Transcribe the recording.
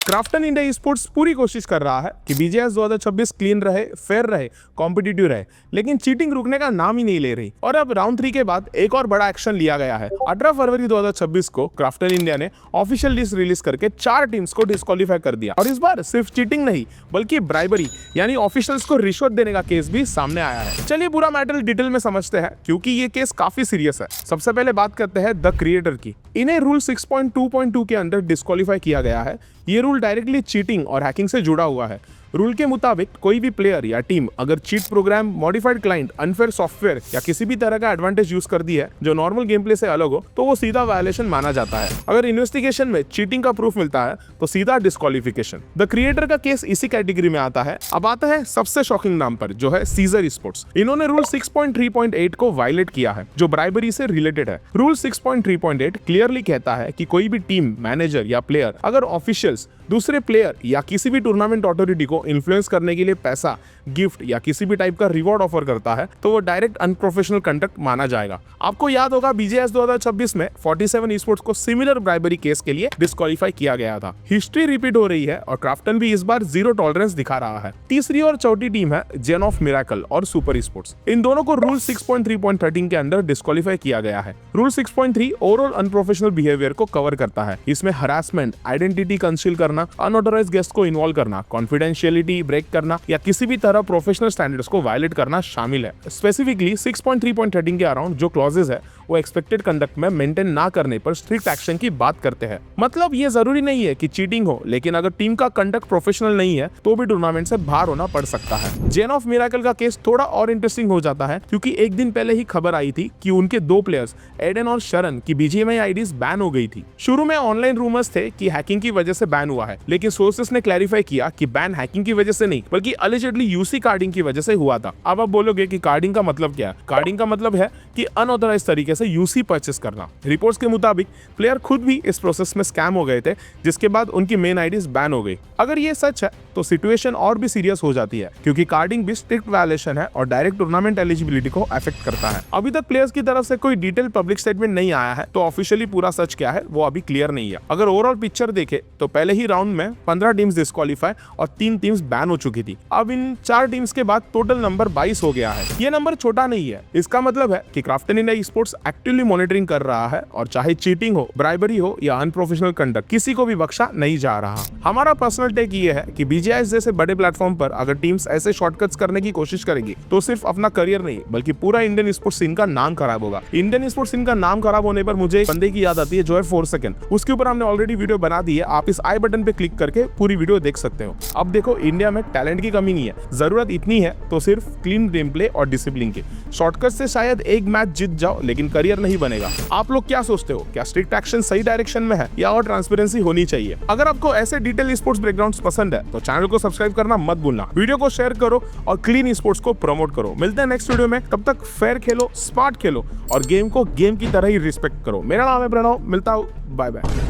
Krafton India sports पूरी कोशिश कर रहा है कि बीजीएस 2026 क्लीन रहे, फेयर रहे, कॉम्पिटिटिव रहे, लेकिन चीटिंग रुकने का नाम ही नहीं ले रही। और अब राउंड 3 के बाद एक और बड़ा एक्शन लिया गया है। 18 फरवरी 2026 को क्राफ्टन इंडिया ने ऑफिशियल लिस्ट रिलीज करके 4 टीम्स को डिस्क्वालीफाई कर दिया। और इस बार सिर्फ चीटिंग नहीं बल्कि ब्राइबरी यानी ऑफिशियल्स को रिश्वत देने का केस भी सामने आया है। चलिए पूरा मैटर डिटेल में समझते हैं, क्योंकि ये केस काफी सीरियस है। सबसे पहले बात करते हैं द क्रिएटर की। इन्हें रूल 6.2.2 के अंदर डिस्क्वालीफाई किया गया है। ये रूल डायरेक्टली चीटिंग और हैकिंग से जुड़ा हुआ है। रूल के मुताबिक कोई भी प्लेयर या टीम अगर cheat program, modified client, unfair software या किसी भी तरह का एडवांटेज यूज कर दी है जो नॉर्मल गेम प्ले से अलग हो, तो वो सीधा वायलेशन माना जाता है। अगर इन्वेस्टिगेशन में चीटिंग का प्रूफ मिलता है तो सीधा डिस्क्वालिफिकेशन। द क्रिएटर का केस इसी कैटेगरी में आता है। अब आता है सबसे शॉकिंग नाम पर, जो है सीजर स्पोर्ट्स। इन्होंने रूल 6.3.8 को वायलेट किया है, जो ब्राइबरी से रिलेटेड है। रूल 6.3.8 क्लियरली कहता है कि कोई भी टीम, मैनेजर या प्लेयर अगर ऑफिशियल्स दूसरे प्लेयर या किसी भी टूर्नामेंट अथॉरिटी को इन्फ्लुएंस करने के लिए पैसा, गिफ्ट या किसी भी टाइप का रिवॉर्ड ऑफर करता है तो वो डायरेक्ट अनप्रोफेशनल कंडक्ट माना जाएगा। आपको याद होगा बीजीएस 2026 में 47 स्पोर्ट्स को सिमिलर ब्राइबरी केस के लिए डिस्क्वालीफाई किया गया था। हिस्ट्री रिपीट हो रही है और क्राफ्टन भी इस बार जीरो टॉलरेंस दिखा रहा है। तीसरी और चौथी टीम है जेन ऑफ मिराकल और सुपर स्पोर्ट्स। इन दोनों को रूल 6.3.13 के अंदर डिस्क्वालीफाई किया गया है। रूल 6.3 ओवरऑल अनप्रोफेशनल बिहेवियर को कवर करता है। इसमें हरासमेंट, आइडेंटिटी कंसील करना, अनऑथराइज्ड गेस्ट को इन्वॉल्व करना, कॉन्फिडेंशियलिटी ब्रेक करना या किसी भी तरह प्रोफेशनल स्टैंडर्ड्स को वायलेट करना शामिल है। स्पेसिफिकली 6.3.13 के अराउंड जो क्लॉजेस है वो एक्सपेक्टेड कंडक्ट में मेंटेन ना करने पर स्ट्रिक्ट एक्शन की बात करते हैं। मतलब ये जरूरी नहीं है कि चीटिंग हो, लेकिन अगर टीम का कंडक्ट प्रोफेशनल नहीं है तो भी टूर्नामेंट से बाहर होना पड़ सकता है। जेन ऑफ मिराकल का केस थोड़ा और इंटरेस्टिंग हो जाता है, क्योंकि एक दिन पहले ही खबर आई थी कि उनके 2 प्लेयर्स एडन और शरण की बीजीएमआई आईडीज बैन हो गई थी। शुरू में ऑनलाइन रूमर्स थे कि हैकिंग की वजह से बैन हुआ है, लेकिन सोर्सेस ने क्लैरिफाई किया कि बैन हैकिंग की वजह से नहीं बल्कि अलिजेडली यूसी कार्डिंग की वजह से हुआ था। अब आप बोलोगे कि कार्डिंग का मतलब क्या है? कार्डिंग का मतलब है कि अनऑथराइज्ड तरीके से यूसी परचेस करना। रिपोर्ट्स के मुताबिक प्लेयर खुद भी इस प्रोसेस में स्कैम हो गए थे, जिसके बाद उनकी मेन आईडीज बैन हो गई। अगर ये सच है तो सिचुएशन और भी सीरियस हो जाती है, क्योंकि कार्डिंग भी स्ट्रिक्ट वायलेशन है और डायरेक्ट टूर्नामेंट एलिजिबिलिटी को अफेक्ट करता है। अभी तक प्लेयर्स की तरफ से कोई डिटेल पब्लिक स्टेटमेंट नहीं आया है, तो ऑफिशियली पूरा सच क्या है वो अभी क्लियर नहीं है। अगर ओवरऑल पिक्चर देखे तो पहले ही राउंड में 15 टीम्स डिस्क्वालीफाई और 3 टीम्स बैन हो चुकी थी। अब इन 4 टीम्स के बाद टोटल नंबर 22 हो गया है। ये नंबर छोटा नहीं है। इसका मतलब है कि Krafton India sports actively monitoring कर रहा है और चाहे चीटिंग हो, ब्राइबरी हो या अनप्रोफेशनल कंडक्ट, किसी को भी बख्शा नहीं जा रहा। हमारा पर्सनल टेक ये है कि बीजीएस जैसे बड़े प्लेटफॉर्म पर अगर टीम्स ऐसे शॉर्टकट्स करने की कोशिश करेगी तो सिर्फ अपना करियर नहीं बल्कि पूरा इंडियन स्पोर्ट्स सीन का नाम खराब होगा। इंडियन स्पोर्ट्स सीन का नाम खराब होने पर मुझे एक बंदे की याद आती है, जो है 4 सेकंड। उसके ऊपर हमने ऑलरेडी वीडियो बना दी है, आप इस आई बटन पे क्लिक करके पूरी वीडियो देख सकते हो। अब देखो, इंडिया में टैलेंट की कमी नहीं है, जरूरत इतनी है तो सिर्फ क्लीन गेम प्ले और डिसिप्लिन की। शॉर्टकट से शायद एक मैच जीत जाओ, लेकिन करियर नहीं बनेगा। आप लोग क्या सोचते हो? क्या स्ट्रिक्ट एक्शन सही डायरेक्शन में है या और ट्रांसपेरेंसी होनी चाहिए? अगर आपको ऐसे डिटेल स्पोर्ट्स बैकग्राउंड्स पसंद है तो चैनल को सब्सक्राइब करना मत भूलना, वीडियो को शेयर करो और क्लीन स्पोर्ट्स को प्रमोट करो। मिलते हैं नेक्स्ट वीडियो में, तब तक फेयर खेलो, स्मार्ट खेलो और गेम को गेम की तरह ही रिस्पेक्ट करो। मेरा नाम है प्रणव, मिलता हूँ, बाय बाय।